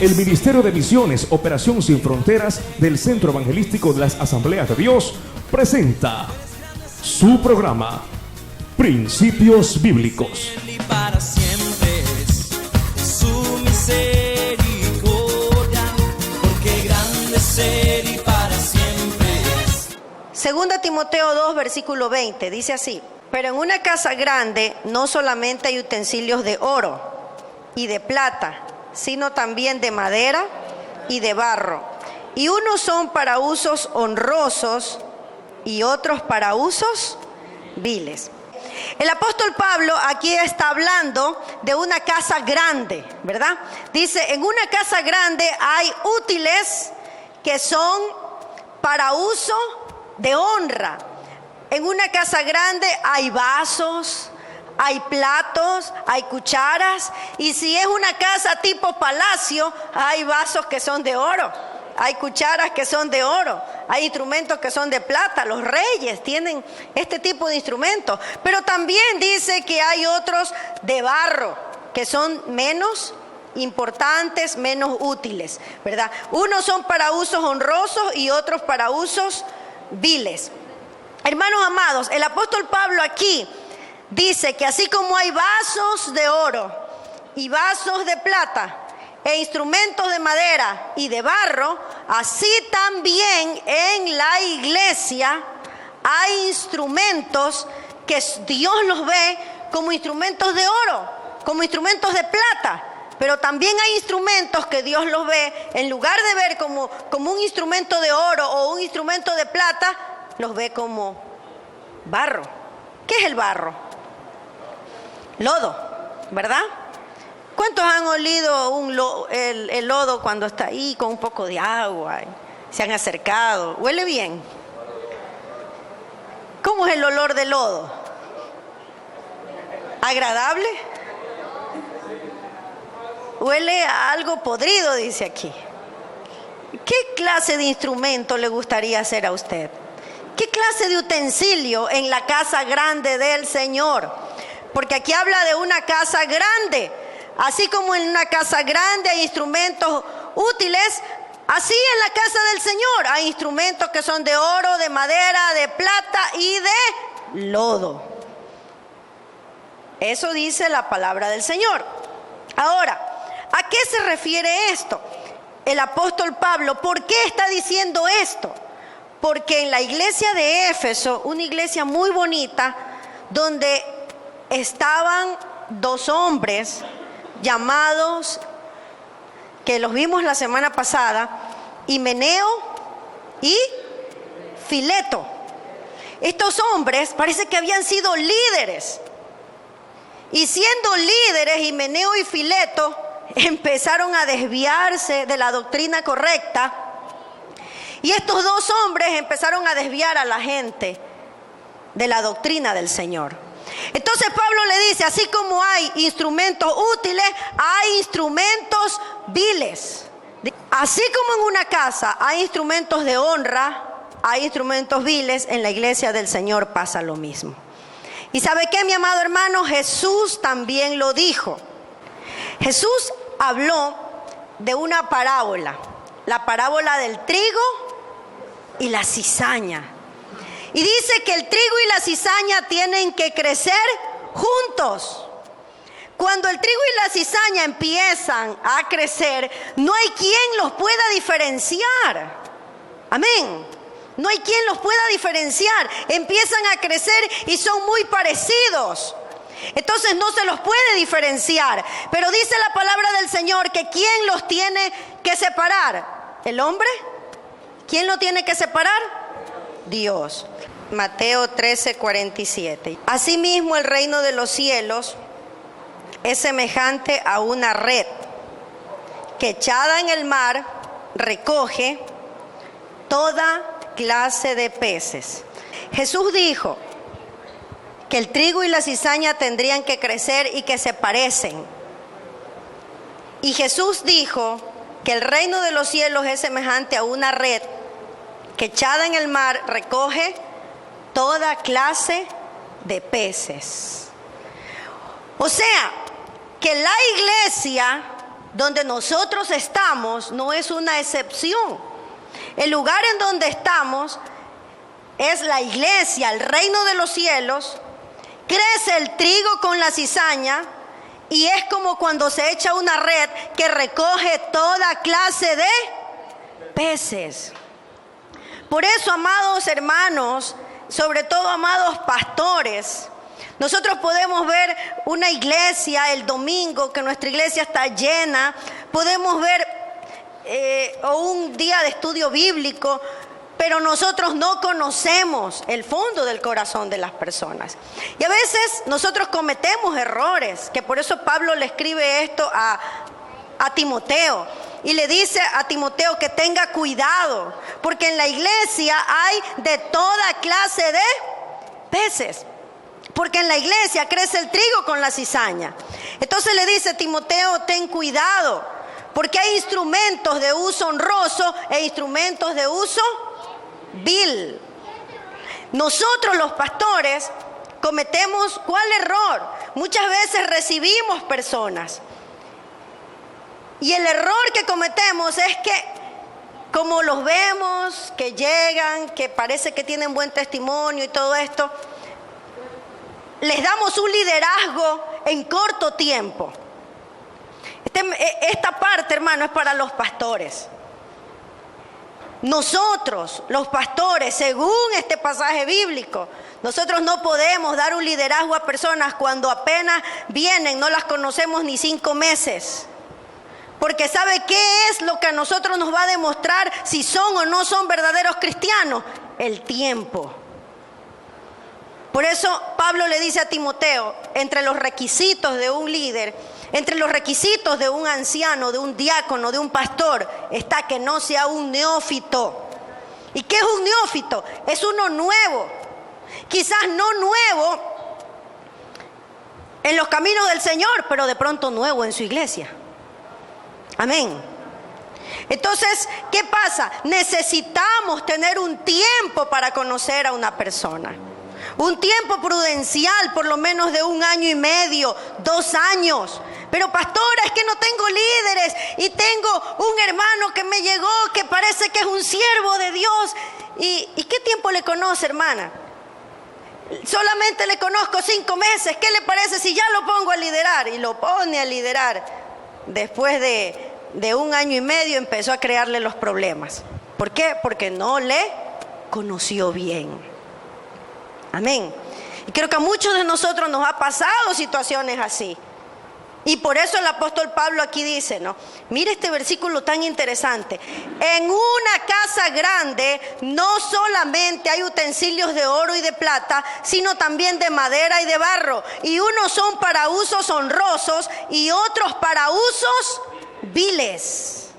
El Ministerio de Misiones, Operación Sin Fronteras del Centro Evangelístico de las Asambleas de Dios presenta su programa Principios Bíblicos. Y para siempre es su misericordia, porque grande es Él y para siempre es. Segunda Timoteo 2, versículo 20, dice así: pero en una casa grande no solamente hay utensilios de oro y de plata, sino también de madera y de barro. Y unos son para usos honrosos y otros para usos viles. El apóstol Pablo aquí está hablando de una casa grande, ¿verdad? Dice, en una casa grande hay útiles que son para uso de honra. En una casa grande hay vasos, hay platos, hay cucharas, y si es una casa tipo palacio, hay vasos que son de oro, hay cucharas que son de oro, hay instrumentos que son de plata. Los reyes tienen este tipo de instrumentos, pero también dice que hay otros de barro, que son menos importantes, menos útiles, ¿verdad? Unos son para usos honrosos y otros para usos viles. Hermanos amados, el apóstol Pablo aquí dice que así como hay vasos de oro y vasos de plata e instrumentos de madera y de barro, así también en la iglesia hay instrumentos que Dios los ve como instrumentos de oro, como instrumentos de plata, pero también hay instrumentos que Dios los ve, en lugar de ver como un instrumento de oro o un instrumento de plata, los ve como barro. ¿Qué es el barro? Lodo, ¿verdad? ¿Cuántos han olido el lodo cuando está ahí con un poco de agua? Se han acercado. ¿Huele bien? ¿Cómo es el olor del lodo? ¿Agradable? Huele a algo podrido, dice aquí. ¿Qué clase de instrumento le gustaría hacer a usted? ¿Qué clase de utensilio en la casa grande del Señor? Porque aquí habla de una casa grande. Así como en una casa grande hay instrumentos útiles, así en la casa del Señor hay instrumentos que son de oro, de madera, de plata y de lodo. Eso dice la palabra del Señor. Ahora, ¿a qué se refiere esto? El apóstol Pablo, ¿por qué está diciendo esto? Porque en la iglesia de Éfeso, una iglesia muy bonita, donde estaban dos hombres llamados, que los vimos la semana pasada, Himeneo y Fileto. Estos hombres parece que habían sido líderes. Y siendo líderes, Himeneo y Fileto empezaron a desviarse de la doctrina correcta. Y estos dos hombres empezaron a desviar a la gente de la doctrina del Señor. Entonces Pablo le dice, así como hay instrumentos útiles, hay instrumentos viles. Así como en una casa hay instrumentos de honra, hay instrumentos viles, en la iglesia del Señor pasa lo mismo. ¿Y sabe qué, mi amado hermano? Jesús también lo dijo. Jesús habló de una parábola, la parábola del trigo y la cizaña. Y dice que el trigo y la cizaña tienen que crecer juntos. Cuando el trigo y la cizaña empiezan a crecer, no hay quien los pueda diferenciar. Amén. No hay quien los pueda diferenciar. Empiezan a crecer y son muy parecidos. Entonces no se los puede diferenciar. Pero dice la palabra del Señor que ¿quién los tiene que separar? ¿El hombre? ¿Quién lo tiene que separar? Dios. Mateo 13:47. Asimismo, el reino de los cielos es semejante a una red que echada en el mar recoge toda clase de peces. Jesús dijo que el trigo y la cizaña tendrían que crecer y que se parecen. Y Jesús dijo que el reino de los cielos es semejante a una red que echada en el mar recoge toda clase de peces. O sea, que la iglesia donde nosotros estamos no es una excepción. El lugar en donde estamos es la iglesia, el reino de los cielos. Crece el trigo con la cizaña y es como cuando se echa una red que recoge toda clase de peces. Por eso, amados hermanos, sobre todo amados pastores, nosotros podemos ver una iglesia el domingo, que nuestra iglesia está llena, podemos ver o un día de estudio bíblico, pero nosotros no conocemos el fondo del corazón de las personas. Y a veces nosotros cometemos errores, que por eso Pablo le escribe esto a Timoteo. Y le dice a Timoteo que tenga cuidado, porque en la iglesia hay de toda clase de peces. Porque en la iglesia crece el trigo con la cizaña. Entonces le dice Timoteo, ten cuidado, porque hay instrumentos de uso honroso e instrumentos de uso vil. Nosotros los pastores cometemos ¿cuál error? Muchas veces recibimos personas. Y el error que cometemos es que como los vemos, que llegan, que parece que tienen buen testimonio y todo esto, les damos un liderazgo en corto tiempo. Esta parte, hermano, es para los pastores. Nosotros, los pastores, según este pasaje bíblico, nosotros no podemos dar un liderazgo a personas cuando apenas vienen, no las conocemos ni 5 meses. Porque ¿sabe qué es lo que a nosotros nos va a demostrar si son o no son verdaderos cristianos? El tiempo. Por eso Pablo le dice a Timoteo, entre los requisitos de un líder, entre los requisitos de un anciano, de un diácono, de un pastor, está que no sea un neófito. ¿Y qué es un neófito? Es uno nuevo. Quizás no nuevo en los caminos del Señor, pero de pronto nuevo en su iglesia. Amén. Entonces, ¿qué pasa? Necesitamos tener un tiempo para conocer a una persona. Un tiempo prudencial, por lo menos de 1 año y medio, 2 años. Pero pastora, es que no tengo líderes y tengo un hermano que me llegó que parece que es un siervo de Dios. ¿Y qué tiempo le conoce, hermana? Solamente le conozco 5 meses. ¿Qué le parece si ya lo pongo a liderar? Y lo pone a liderar. Después de 1 año y medio empezó a crearle los problemas. ¿Por qué? Porque no le conoció bien. Amén. Y creo que a muchos de nosotros nos ha pasado situaciones así. Y por eso el apóstol Pablo aquí dice, ¿no? Mire este versículo tan interesante. En una casa grande no solamente hay utensilios de oro y de plata, sino también de madera y de barro. Y unos son para usos honrosos y otros para usos viles.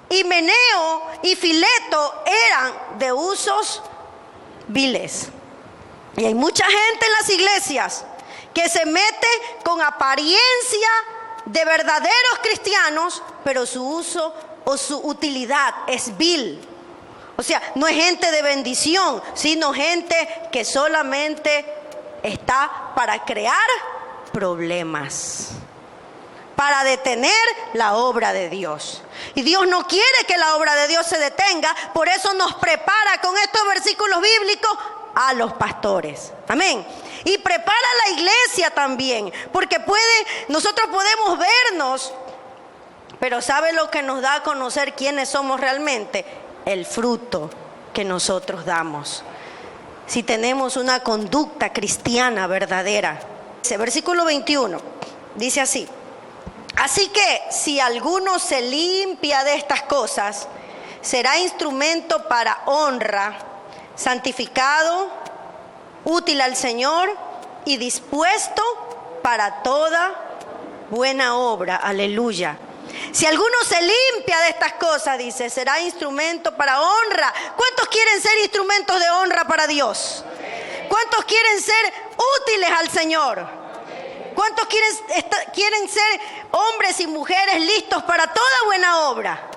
Himeneo y Fileto eran de usos viles. Y hay mucha gente en las iglesias que se mete con apariencia de verdaderos cristianos, pero su uso o su utilidad es vil. O sea, no es gente de bendición, sino gente que solamente está para crear problemas, para detener la obra de Dios. Y Dios no quiere que la obra de Dios se detenga, por eso nos prepara con estos versículos bíblicos a los pastores. Amén. Y prepara a la iglesia también, porque nosotros podemos vernos, pero ¿sabe lo que nos da a conocer quiénes somos realmente? El fruto que nosotros damos. Si tenemos una conducta cristiana verdadera. Ese versículo 21 dice así: así que si alguno se limpia de estas cosas, será instrumento para honra, santificado, útil al Señor y dispuesto para toda buena obra. Aleluya. Si alguno se limpia de estas cosas, dice, será instrumento para honra. ¿Cuántos quieren ser instrumentos de honra para Dios? ¿Cuántos quieren ser útiles al Señor? ¿Cuántos quieren ser hombres y mujeres listos para toda buena obra?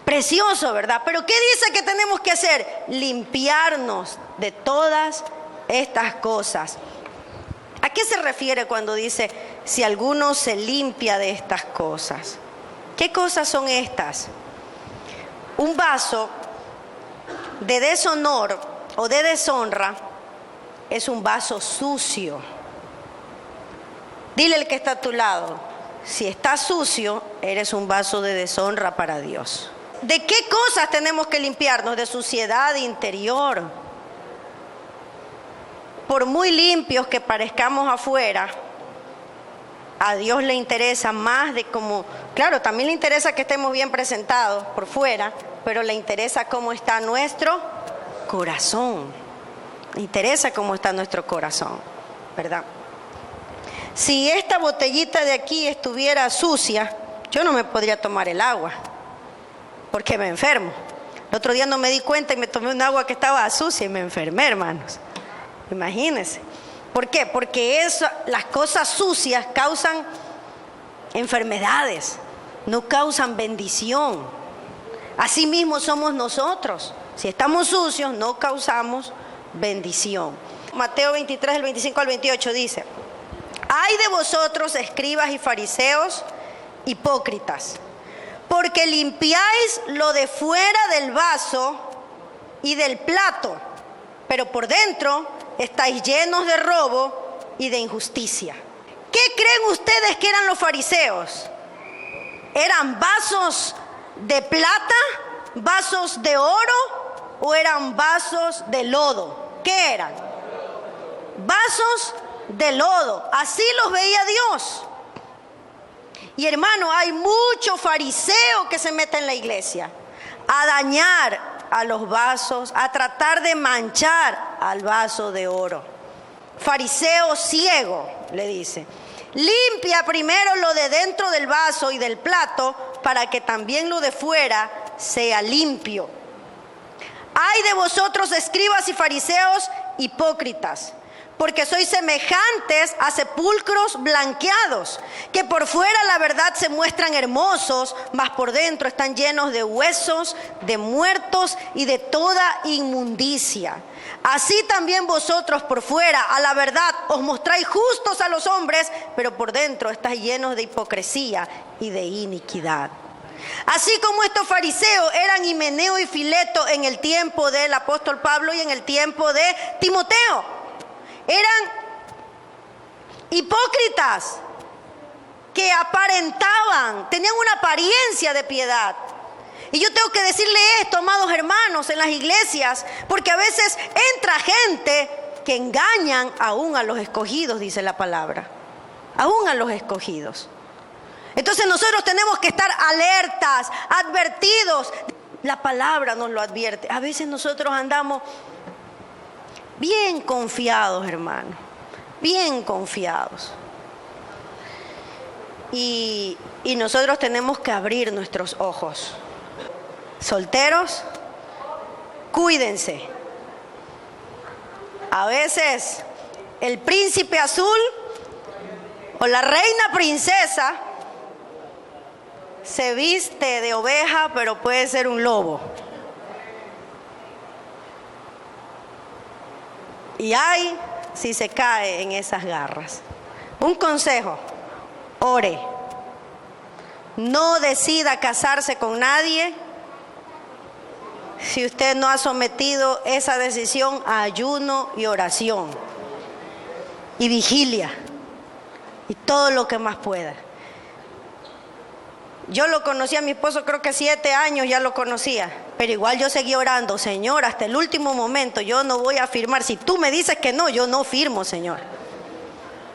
Precioso, ¿verdad? Pero ¿qué dice que tenemos que hacer? Limpiarnos de todas estas cosas. ¿A qué se refiere cuando dice si alguno se limpia de estas cosas. ¿Qué cosas son estas? Un vaso de deshonor o de deshonra es un vaso sucio. Dile al que está a tu lado, si estás sucio, eres un vaso de deshonra para Dios. ¿De qué cosas tenemos que limpiarnos? De suciedad interior. Por muy limpios que parezcamos afuera, a Dios le interesa más de cómo, claro, también le interesa que estemos bien presentados por fuera, pero le interesa cómo está nuestro corazón. Le interesa cómo está nuestro corazón, ¿verdad? Si esta botellita de aquí estuviera sucia, yo no me podría tomar el agua, porque me enfermo. El otro día no me di cuenta y me tomé un agua que estaba sucia y me enfermé, hermanos. Imagínense. ¿Por qué? Porque las cosas sucias causan enfermedades, no causan bendición. Así mismo somos nosotros. Si estamos sucios, no causamos bendición. Mateo 23, el 25 al 28 dice: ay de vosotros, escribas y fariseos, hipócritas, porque limpiáis lo de fuera del vaso y del plato, pero por dentro estáis llenos de robo y de injusticia. ¿Qué creen ustedes que eran los fariseos? ¿Eran vasos de plata, vasos de oro o eran vasos de lodo? ¿Qué eran? Vasos de lodo. Así los veía Dios. Y hermano, hay mucho fariseo que se mete en la iglesia a dañar a los vasos, a tratar de manchar al vaso de oro. Fariseo ciego, le dice: limpia primero lo de dentro del vaso y del plato, para que también lo de fuera sea limpio. Ay de vosotros, escribas y fariseos, hipócritas, porque sois semejantes a sepulcros blanqueados, que por fuera la verdad se muestran hermosos, mas por dentro están llenos de huesos, de muertos y de toda inmundicia. Así también vosotros por fuera a la verdad os mostráis justos a los hombres, pero por dentro estáis llenos de hipocresía y de iniquidad. Así como estos fariseos eran Himeneo y Fileto en el tiempo del apóstol Pablo y en el tiempo de Timoteo. Eran hipócritas que aparentaban, tenían una apariencia de piedad. Y yo tengo que decirle esto, amados hermanos, en las iglesias, porque a veces entra gente que engañan aún a los escogidos, dice la palabra, aún a los escogidos. Entonces nosotros tenemos que estar alertas, advertidos. La palabra nos lo advierte. A veces nosotros andamos bien confiados, hermano, bien confiados. Y nosotros tenemos que abrir nuestros ojos. Solteros, cuídense. A veces el príncipe azul o la reina princesa se viste de oveja, pero puede ser un lobo. Y ay, si se cae en esas garras. Un consejo: ore. No decida casarse con nadie si usted no ha sometido esa decisión a ayuno y oración y vigilia y todo lo que más pueda. Yo lo conocí a mi esposo, creo que 7 años ya lo conocía, pero igual yo seguí orando: Señor, hasta el último momento yo no voy a firmar. Si tú me dices que no, yo no firmo, Señor.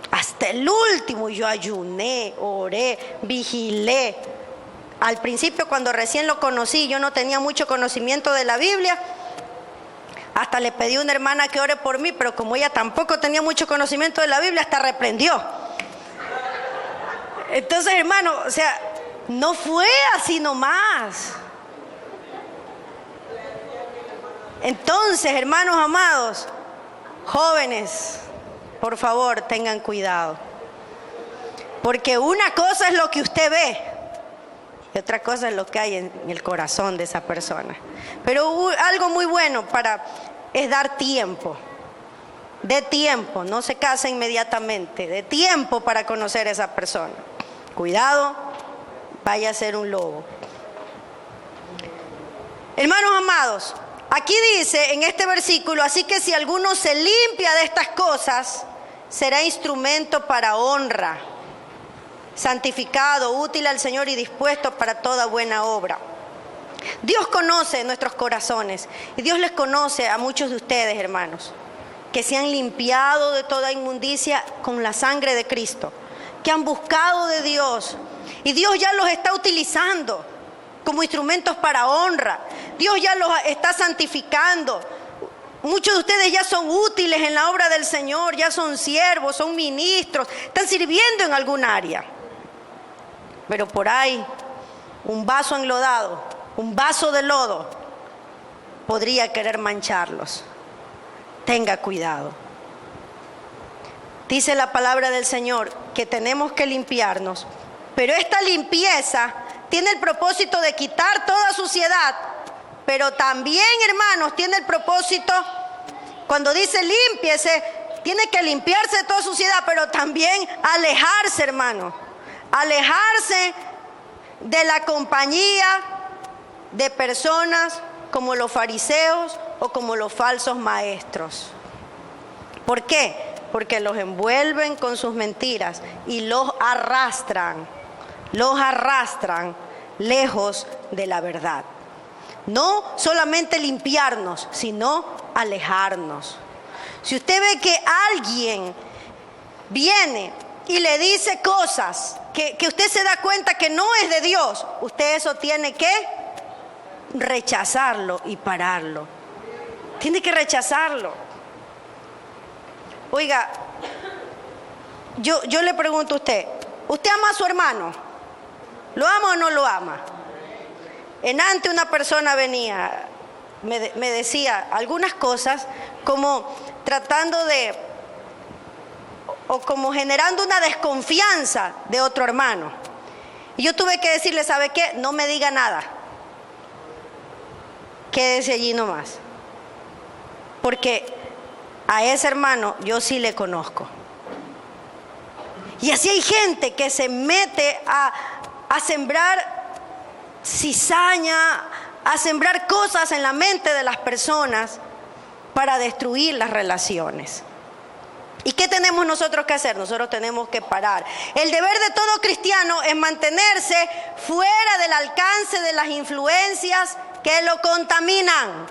Hasta el último yo ayuné, oré, vigilé. Al principio, cuando recién lo conocí, yo no tenía mucho conocimiento de la Biblia. Hasta le pedí a una hermana que ore por mí, pero como ella tampoco tenía mucho conocimiento de la Biblia, hasta reprendió. Entonces, hermano, o sea, no fue así nomás. Entonces, hermanos amados, jóvenes, por favor, tengan cuidado. Porque una cosa es lo que usted ve y otra cosa es lo que hay en el corazón de esa persona. Pero algo muy bueno es dar tiempo. Dé tiempo, no se case inmediatamente. Dé tiempo para conocer a esa persona. Cuidado, vaya a ser un lobo. Hermanos amados, aquí dice en este versículo, así que si alguno se limpia de estas cosas, será instrumento para honra, santificado, útil al Señor y dispuesto para toda buena obra. Dios conoce nuestros corazones y Dios les conoce a muchos de ustedes, hermanos, que se han limpiado de toda inmundicia con la sangre de Cristo, que han buscado de Dios y Dios ya los está utilizando como instrumentos para honra. Dios ya los está santificando. Muchos de ustedes ya son útiles en la obra del Señor, ya son siervos, son ministros, están sirviendo en algún área. Pero por ahí, un vaso enlodado, un vaso de lodo, podría querer mancharlos. Tenga cuidado. Dice la palabra del Señor que tenemos que limpiarnos, pero esta limpieza tiene el propósito de quitar toda suciedad, pero también, hermanos, tiene el propósito, cuando dice límpiese, tiene que limpiarse de toda suciedad, pero también alejarse, hermanos, alejarse de la compañía de personas como los fariseos o como los falsos maestros. ¿Por qué? Porque los envuelven con sus mentiras y los arrastran lejos de la verdad. No solamente limpiarnos, sino alejarnos. Si usted ve que alguien viene y le dice cosas que usted se da cuenta que no es de Dios, usted eso tiene que rechazarlo y pararlo. Tiene que rechazarlo. Oiga, yo le pregunto a usted, ¿usted ama a su hermano? ¿Lo ama o no lo ama? Enante una persona venía, me decía algunas cosas como tratando de, o como generando una desconfianza de otro hermano. Y yo tuve que decirle, ¿sabe qué? No me diga nada. Quédese allí nomás. Porque a ese hermano yo sí le conozco. Y así hay gente que se mete a sembrar cizaña, a sembrar cosas en la mente de las personas para destruir las relaciones. ¿Y qué tenemos nosotros que hacer? Nosotros tenemos que parar. El deber de todo cristiano es mantenerse fuera del alcance de las influencias que lo contaminan.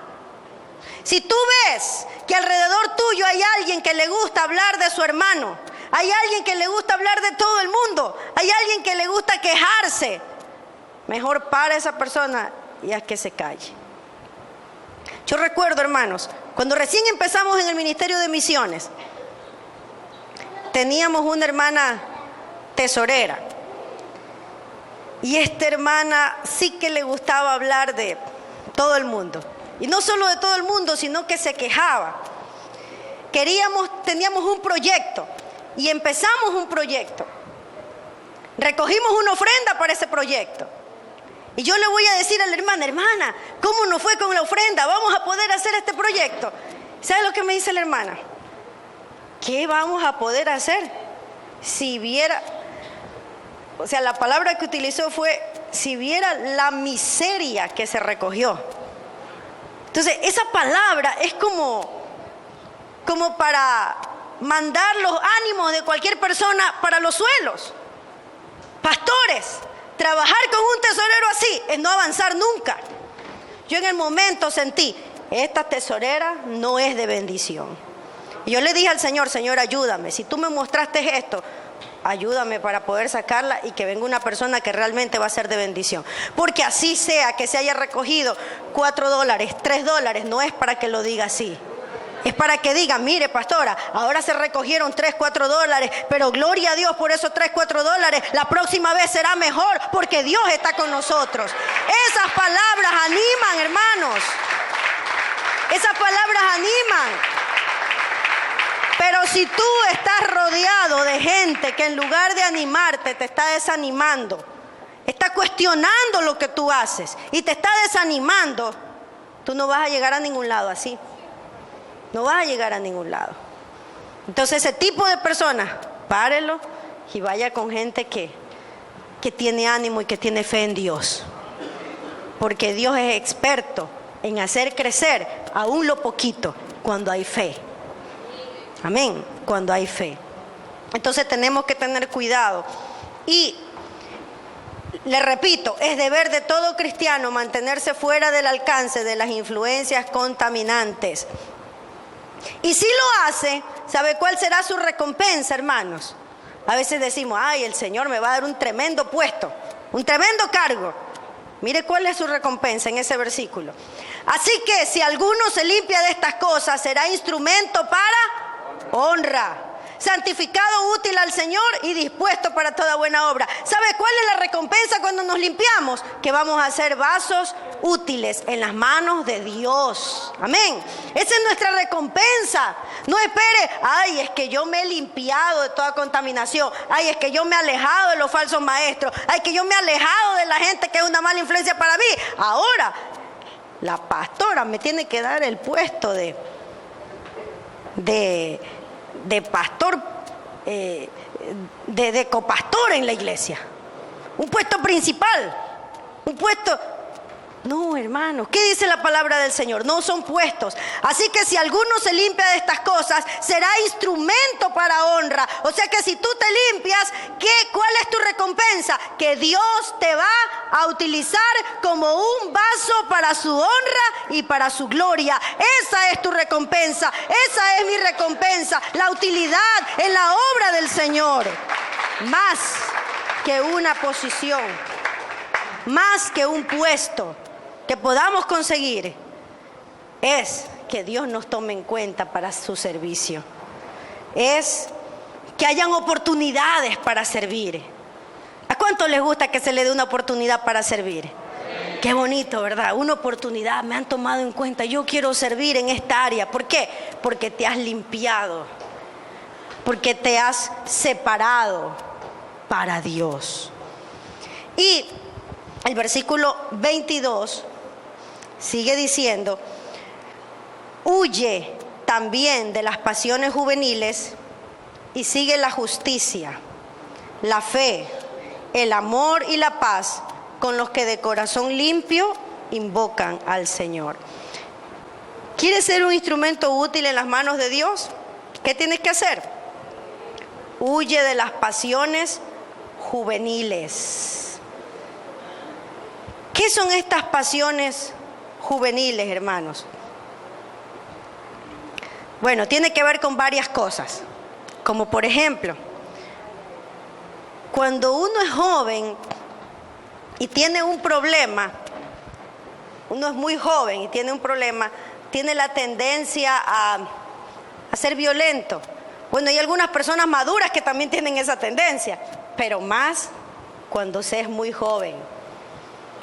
Si tú ves que alrededor tuyo hay alguien que le gusta hablar de su hermano, hay alguien que le gusta hablar de todo el mundo, hay alguien que le gusta quejarse, mejor para esa persona y haz que se calle. Yo recuerdo, hermanos, cuando recién empezamos en el Ministerio de Misiones, teníamos una hermana tesorera. Y esta hermana sí que le gustaba hablar de todo el mundo. Y no solo de todo el mundo, sino que se quejaba. Teníamos un proyecto y empezamos un proyecto. Recogimos una ofrenda para ese proyecto. Y yo le voy a decir a la hermana, ¿cómo nos fue con la ofrenda? ¿Vamos a poder hacer este proyecto? ¿Sabe lo que me dice la hermana? ¿Qué vamos a poder hacer? Si viera, o sea, la palabra que utilizó fue, si viera la miseria que se recogió. Entonces, esa palabra es como para mandar los ánimos de cualquier persona para los suelos. Pastores, trabajar con un tesorero así es no avanzar nunca. Yo en el momento sentí, esta tesorera no es de bendición. Y yo le dije al Señor, Señor, ayúdame. Si tú me mostraste esto, ayúdame para poder sacarla y que venga una persona que realmente va a ser de bendición. Porque así sea que se haya recogido $4, $3, no es para que lo diga así. Es para que diga, mire, pastora, ahora se recogieron $3, $4, pero gloria a Dios por esos $3, $4. La próxima vez será mejor porque Dios está con nosotros. Esas palabras animan, hermanos. Esas palabras animan. Pero si tú estás rodeado de gente que en lugar de animarte te está desanimando, está cuestionando lo que tú haces y te está desanimando, tú no vas a llegar a ningún lado así. No vas a llegar a ningún lado. Entonces ese tipo de personas, párelo y vaya con gente que tiene ánimo y que tiene fe en Dios. Porque Dios es experto en hacer crecer aún lo poquito cuando hay fe. Amén, cuando hay fe. Entonces tenemos que tener cuidado. Y le repito, es deber de todo cristiano mantenerse fuera del alcance de las influencias contaminantes. Y si lo hace, ¿sabe cuál será su recompensa, hermanos? A veces decimos, ay, el Señor me va a dar un tremendo puesto, un tremendo cargo. Mire cuál es su recompensa en ese versículo. Así que si alguno se limpia de estas cosas, será instrumento para honra, santificado, útil al Señor y dispuesto para toda buena obra. ¿Sabe cuál es la recompensa cuando nos limpiamos? Que vamos a ser vasos útiles en las manos de Dios. Amén. Esa es nuestra recompensa. No espere, ay, es que yo me he limpiado de toda contaminación. Ay, es que yo me he alejado de los falsos maestros. Ay, que yo me he alejado de la gente que es una mala influencia para mí. Ahora, la pastora me tiene que dar el puesto de pastor, de copastor en la iglesia, un puesto principal, un puesto. No, hermanos, ¿qué dice la palabra del Señor? No son puestos. Así que si alguno se limpia de estas cosas, será instrumento para honra. O sea que si tú te limpias, ¿cuál es tu recompensa? Que Dios te va a utilizar como un vaso para su honra y para su gloria. Esa es tu recompensa, esa es mi recompensa, la utilidad en la obra del Señor. Más que una posición, más que un puesto que podamos conseguir, es que Dios nos tome en cuenta para su servicio. Es que hayan oportunidades para servir. ¿A cuánto les gusta que se le dé una oportunidad para servir? Qué bonito, ¿verdad? Una oportunidad, me han tomado en cuenta, yo quiero servir en esta área. ¿Por qué? Porque te has limpiado, porque te has separado para Dios. Y el versículo 22 sigue diciendo, huye también de las pasiones juveniles y sigue la justicia, la fe, el amor y la paz con los que de corazón limpio invocan al Señor. ¿Quieres ser un instrumento útil en las manos de Dios? ¿Qué tienes que hacer? Huye de las pasiones juveniles. ¿Qué son estas pasiones juveniles, hermanos? Bueno, tiene que ver con varias cosas, como por ejemplo, cuando uno es joven y tiene un problema, uno es muy joven y tiene un problema, tiene la tendencia a ser violento. Bueno, hay algunas personas maduras que también tienen esa tendencia, pero más cuando se es muy joven.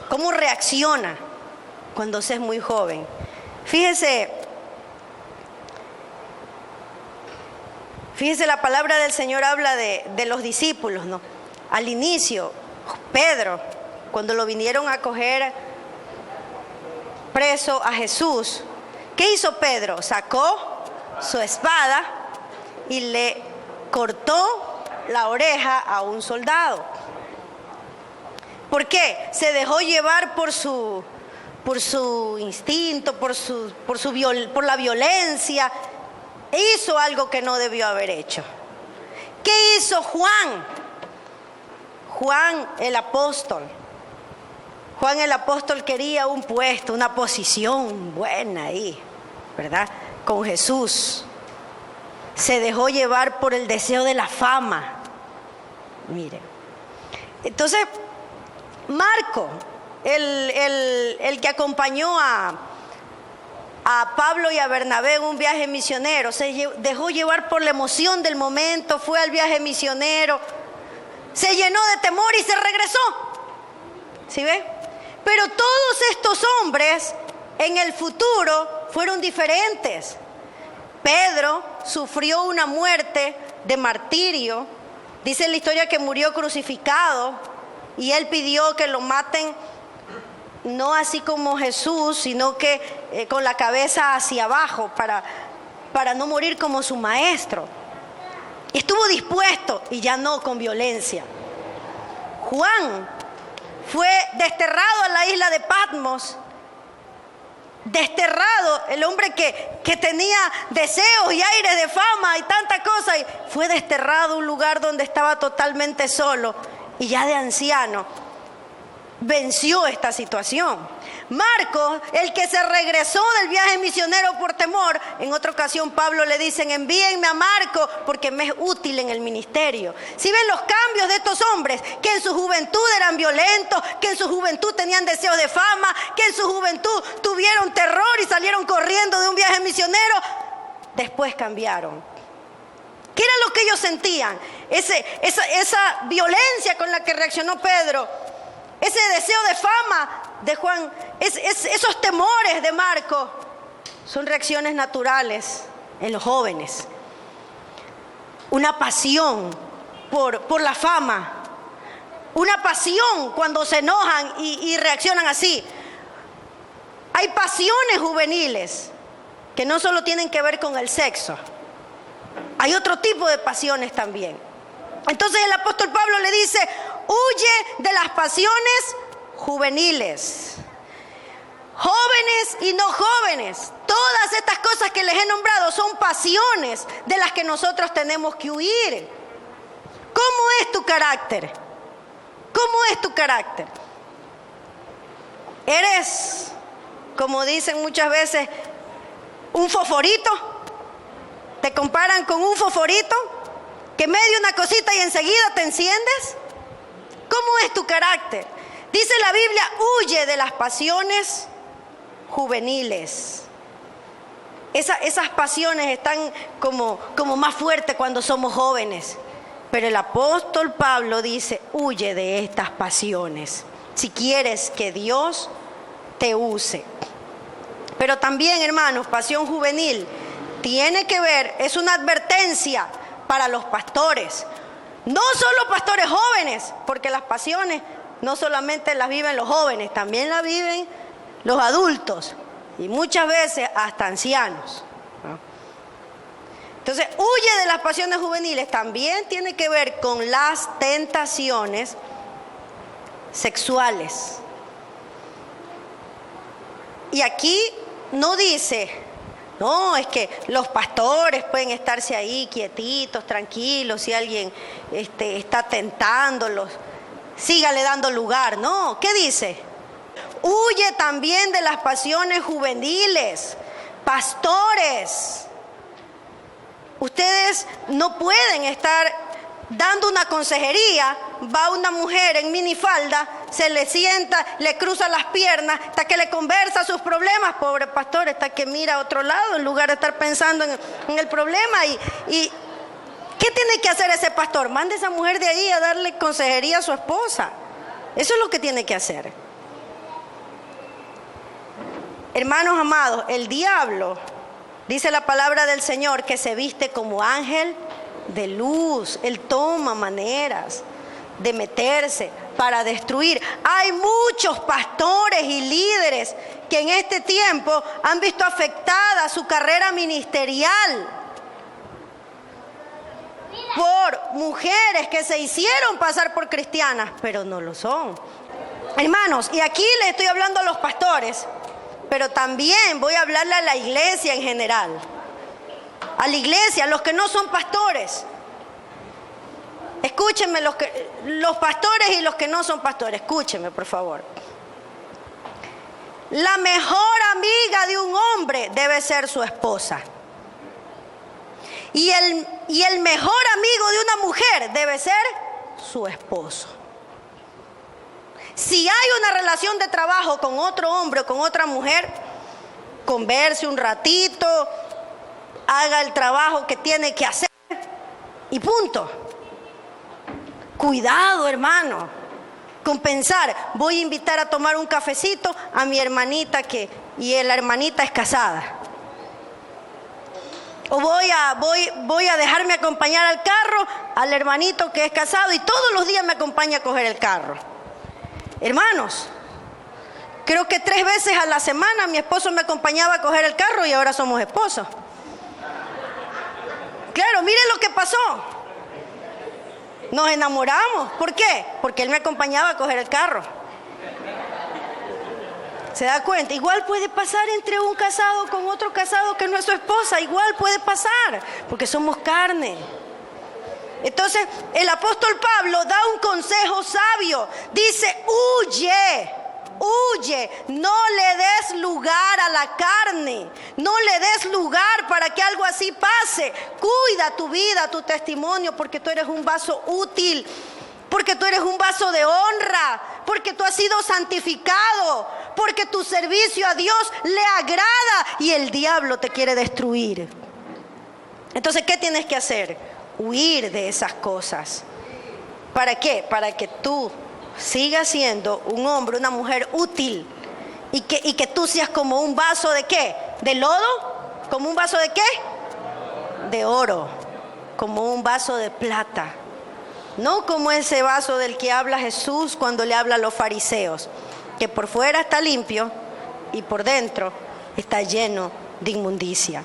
¿Cómo reacciona cuando se es muy joven? Fíjese la palabra del Señor habla de los discípulos, ¿no? Al inicio, Pedro, cuando lo vinieron a coger preso a Jesús, ¿qué hizo Pedro? Sacó su espada y le cortó la oreja a un soldado. ¿Por qué? Se dejó llevar por su instinto, por la violencia. Hizo algo que no debió haber hecho. ¿Qué hizo Juan? Juan el apóstol. Juan el apóstol quería un puesto, una posición buena ahí, ¿verdad? Con Jesús. Se dejó llevar por el deseo de la fama. Mire. Entonces, Marco, el que acompañó a Pablo y a Bernabé en un viaje misionero, se dejó llevar por la emoción del momento, fue al viaje misionero, se llenó de temor y se regresó. ¿Sí ve? Pero todos estos hombres en el futuro fueron diferentes. Pedro sufrió una muerte de martirio. Dice la historia que murió crucificado y él pidió que lo maten no así como Jesús, sino que con la cabeza hacia abajo para no morir como su maestro. Estuvo dispuesto y ya no con violencia. Juan fue desterrado a la isla de Patmos. Desterrado, el hombre que tenía deseos y aires de fama y tanta cosa, y fue desterrado a un lugar donde estaba totalmente solo y ya de anciano. Venció esta situación. Marcos, el que se regresó del viaje misionero por temor, en otra ocasión Pablo le dicen: envíenme a Marcos porque me es útil en el ministerio. Si ven los cambios de estos hombres, que en su juventud eran violentos, que en su juventud tenían deseos de fama, que en su juventud tuvieron terror y salieron corriendo de un viaje misionero, después cambiaron. ¿Qué era lo que ellos sentían? Esa violencia con la que reaccionó Pedro, ese deseo de fama de Juan, esos temores de Marcos, son reacciones naturales en los jóvenes. Una pasión por la fama, una pasión cuando se enojan y reaccionan así. Hay pasiones juveniles que no solo tienen que ver con el sexo, hay otro tipo de pasiones también. Entonces el apóstol Pablo le dice: huye de las pasiones juveniles. Jóvenes y no jóvenes, todas estas cosas que les he nombrado son pasiones de las que nosotros tenemos que huir. ¿Cómo es tu carácter? ¿Cómo es tu carácter? ¿Eres, como dicen muchas veces, un fosforito? ¿Te comparan con un fosforito que medio una cosita y enseguida te enciendes? ¿Cómo es tu carácter? Dice la Biblia: huye de las pasiones juveniles. Esas pasiones están como más fuertes cuando somos jóvenes. Pero el apóstol Pablo dice: huye de estas pasiones si quieres que Dios te use. Pero también, hermanos, pasión juvenil tiene que ver, es una advertencia para los pastores. No solo pastores jóvenes, porque las pasiones no solamente las viven los jóvenes, también las viven los adultos y muchas veces hasta ancianos. Entonces, huye de las pasiones juveniles también tiene que ver con las tentaciones sexuales. Y aquí no dice: no, es que los pastores pueden estarse ahí quietitos, tranquilos, si alguien está tentándolos, sígale dando lugar. No, ¿qué dice? Huye también de las pasiones juveniles. Pastores, ustedes no pueden estar dando una consejería. Va una mujer en minifalda, se le sienta, le cruza las piernas, hasta que le conversa sus problemas. Pobre pastor, hasta que mira a otro lado en lugar de estar pensando en el problema. ¿Y qué tiene que hacer ese pastor? Mande a esa mujer de ahí a darle consejería a su esposa. Eso es lo que tiene que hacer. Hermanos amados, el diablo, dice la palabra del Señor, que se viste como ángel de luz. Él toma maneras de meterse para destruir. Hay muchos pastores y líderes que en este tiempo han visto afectada su carrera ministerial por mujeres que se hicieron pasar por cristianas, pero no lo son. Hermanos, y aquí le estoy hablando a los pastores, pero también voy a hablarle a la iglesia en general. A la iglesia, a los que no son pastores. Escúchenme, los pastores y los que no son pastores, escúchenme por favor. La mejor amiga de un hombre debe ser su esposa. Y el mejor amigo de una mujer debe ser su esposo. Si hay una relación de trabajo con otro hombre o con otra mujer, converse un ratito, haga el trabajo que tiene que hacer y punto. Cuidado, hermano, con pensar: voy a invitar a tomar un cafecito a mi hermanita y la hermanita es casada. O voy a dejarme acompañar al carro al hermanito que es casado y todos los días me acompaña a coger el carro. Hermanos, creo que 3 veces a la semana mi esposo me acompañaba a coger el carro y ahora somos esposos. Claro, miren lo que pasó. Nos enamoramos. ¿Por qué? Porque él me acompañaba a coger el carro. ¿Se da cuenta? Igual puede pasar entre un casado con otro casado que no es su esposa. Igual puede pasar, porque somos carne. Entonces, el apóstol Pablo da un consejo sabio. Dice, huye, huye, no le des lugar a la carne. No le des lugar para que algo así pase. Cuida tu vida, tu testimonio, porque tú eres un vaso útil. Porque tú eres un vaso de honra, porque tú has sido santificado, porque tu servicio a Dios le agrada y el diablo te quiere destruir. Entonces, ¿qué tienes que hacer? Huir de esas cosas. ¿Para qué? Para que tú sigas siendo un hombre, una mujer útil y que tú seas como un vaso ¿de qué? ¿De lodo? ¿Como un vaso de qué? De oro, como un vaso de plata. No como ese vaso del que habla Jesús cuando le habla a los fariseos, que por fuera está limpio y por dentro está lleno de inmundicia.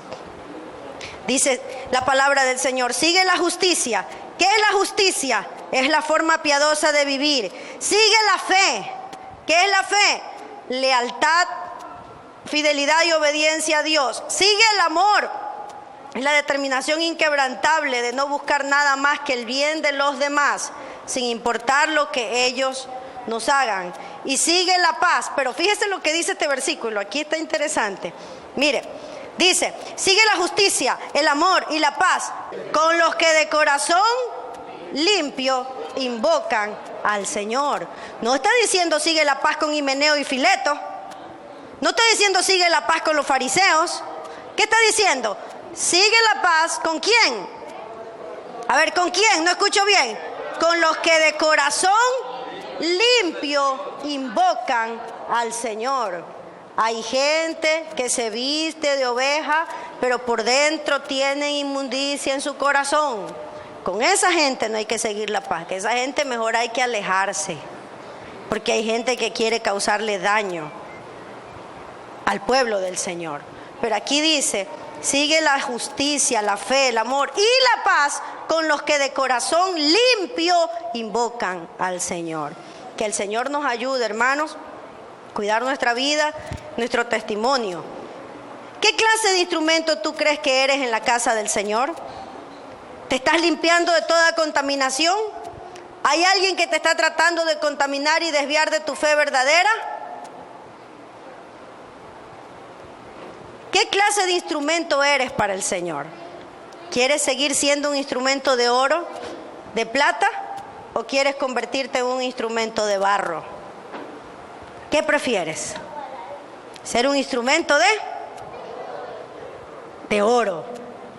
Dice la palabra del Señor, sigue la justicia. ¿Qué es la justicia? Es la forma piadosa de vivir. Sigue la fe. ¿Qué es la fe? Lealtad, fidelidad y obediencia a Dios. Sigue el amor. Es la determinación inquebrantable de no buscar nada más que el bien de los demás, sin importar lo que ellos nos hagan. Y sigue la paz. Pero fíjese lo que dice este versículo. Aquí está interesante. Mire, dice, sigue la justicia, el amor y la paz con los que de corazón limpio invocan al Señor. No está diciendo sigue la paz con Himeneo y Fileto. No está diciendo sigue la paz con los fariseos. ¿Qué está diciendo? Sigue la paz, ¿con quién? A ver, ¿con quién? No escucho bien. Con los que de corazón limpio invocan al Señor. Hay gente que se viste de oveja, pero por dentro tienen inmundicia en su corazón. Con esa gente no hay que seguir la paz. Que esa gente mejor hay que alejarse. Porque hay gente que quiere causarle daño al pueblo del Señor. Pero aquí dice, sigue la justicia, la fe, el amor y la paz con los que de corazón limpio invocan al Señor. Que el Señor nos ayude, hermanos, a cuidar nuestra vida, nuestro testimonio. ¿Qué clase de instrumento tú crees que eres en la casa del Señor? ¿Te estás limpiando de toda contaminación? ¿Hay alguien que te está tratando de contaminar y desviar de tu fe verdadera? ¿Qué clase de instrumento eres para el Señor? ¿Quieres seguir siendo un instrumento de oro, de plata, o quieres convertirte en un instrumento de barro? ¿Qué prefieres? ¿Ser un instrumento de oro?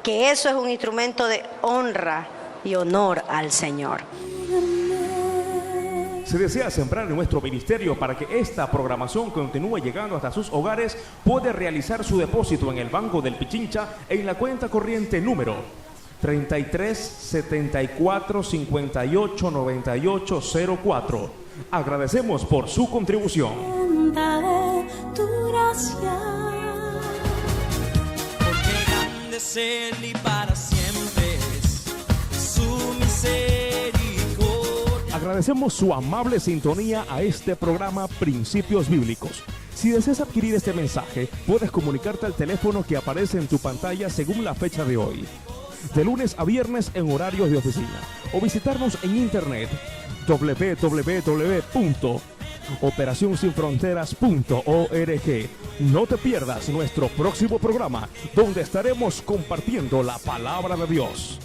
Que eso es un instrumento de honra y honor al Señor. Si desea sembrar en nuestro ministerio para que esta programación continúe llegando hasta sus hogares, puede realizar su depósito en el Banco del Pichincha en la cuenta corriente número 33 74 58 98 04. Agradecemos por su contribución. Porque grande es Él y para siempre es su misericordia. Agradecemos su amable sintonía a este programa Principios Bíblicos. Si deseas adquirir este mensaje, puedes comunicarte al teléfono que aparece en tu pantalla según la fecha de hoy, de lunes a viernes en horarios de oficina, o visitarnos en internet www.operacionsinfronteras.org. No te pierdas nuestro próximo programa, donde estaremos compartiendo la palabra de Dios.